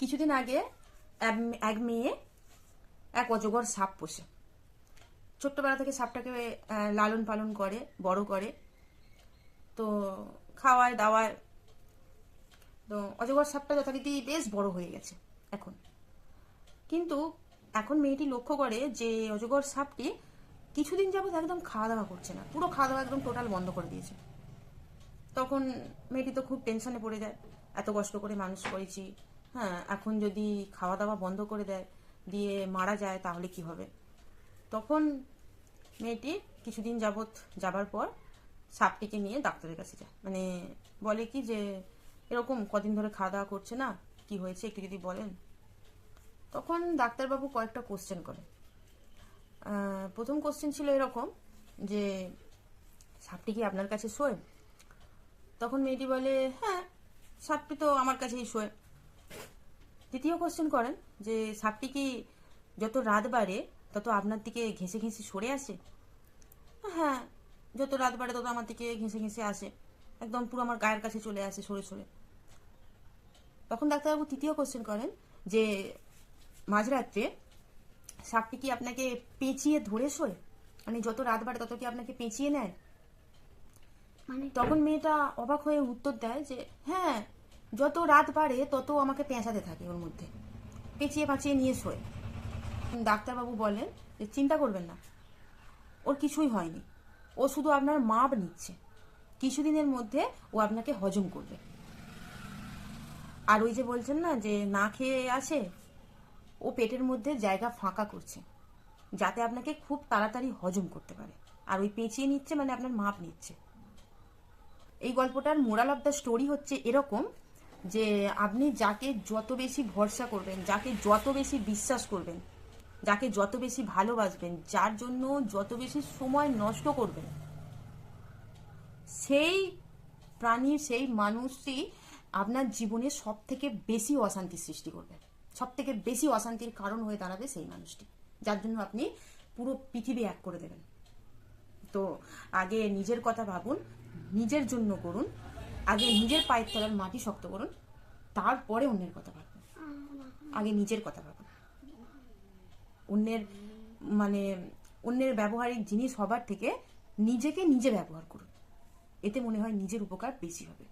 কিছুদিন আগে এক মেয়ে এক অজগর সাপ পোষে। ছোট্টবেলা থেকে সাপটাকে লালন পালন করে, বড় করে, তো খাওয়ায় দাওয়ায়। তো অজগর সাপটা যথারীতি বেশ বড় হয়ে গেছে এখন। কিন্তু এখন মেয়েটি লক্ষ্য করে যে অজগর সাপটি কিছুদিন যাবত একদম খাওয়া দাওয়া করছে না, পুরো খাওয়া দাওয়া একদম টোটাল বন্ধ করে দিয়েছে। তখন মেয়েটি তো খুব টেনশনে পড়ে যায়, এত কষ্ট করে মানুষ করেছি, হ্যাঁ, এখন যদি খাওয়া দাওয়া বন্ধ করে দেয়, দিয়ে মারা যায়, তাহলে কি হবে। তখন মেয়েটি কিছুদিন যাবার পর সাপটিকে নিয়ে ডাক্তারের কাছে যায়, মানে বলে কি যে এরকম কদিন ধরে খাওয়া দাওয়া করছে না, কি হয়েছে একটু যদি বলেন। তখন ডাক্তারবাবু কয়েকটা কোশ্চেন করে। প্রথম কোশ্চেন ছিল এরকম যে সাপটি কি আপনার কাছে শোয়? তখন মেয়েটি বলে হ্যাঁ, সাপটি তো আমার কাছেই শোয়। দ্বিতীয় কোশ্চেন করেন যে সাপটি কি যত রাত বাড়ে তত আপনার দিকে ঘেঁষে ঘেঁষে সরে আসে? হ্যাঁ, যত রাত বাড়ে তত আমার দিকে ঘেঁষে ঘেঁষে আসে, একদম পুরো আমার গায়ের কাছে চলে আসে সরে সরে। তখন ডাক্তারবাবু তৃতীয় কোশ্চেন করেন যে মাঝরাত্রে সাপটি কি আপনাকে পেঁচিয়ে ধরে শোয়? মানে যত রাত বাড়ে তত কি আপনাকে পেঁচিয়ে নেয়? মানে তখন মেয়েটা অবাক হয়ে উত্তর দেয় যে হ্যাঁ, যত রাত বাড়ে তত আমাকে পেঁচাতে থাকে, ওর মধ্যে পেঁচিয়ে পাঁচিয়ে নিয়ে শোয়। ডাক্তারবাবু বলেন যে চিন্তা করবেন না, ওর কিছুই হয়নি, ও শুধু আপনার মাপ নিচ্ছে, কিছুদিনের মধ্যে ও আপনাকে হজম করবে। আর ওই যে বলছেন না যে না খেয়ে আসে, ও পেটের মধ্যে জায়গা ফাঁকা করছে যাতে আপনাকে খুব তাড়াতাড়ি হজম করতে পারে। আর ওই পেঁচিয়ে নিচ্ছে মানে আপনার মাপ নিচ্ছে। এই গল্পটার মোরাল অফ দ্য স্টোরি হচ্ছে এরকম যে আপনি যাকে যত বেশি ভরসা করবেন, যাকে যত বেশি বিশ্বাস করবেন, যাকে যত বেশি ভালোবাসবেন, যার জন্য যত বেশি সময় নষ্ট করবেন, সেই প্রাণীর, সেই মানুষটি আপনার জীবনে সব থেকে বেশি অশান্তি সৃষ্টি করবে, সব থেকে বেশি অশান্তির কারণ হয়ে দাঁড়াবে সেই মানুষটি, যার জন্য আপনি পুরো পৃথিবী এক করে দেবেন। তো আগে নিজের কথা ভাবুন, নিজের জন্য করুন, আগে নিজের পায়ের তলার মাটি শক্ত করুন, তারপরে অন্যের কথা ভাবুন। আগে নিজের কথা ভাবুন। অন্যের মানে অন্যের ব্যবহারিক জিনিস হবার থেকে নিজেকে নিজে ব্যবহার করুন, এতে মনে হয় নিজের উপকার বেশি হবে।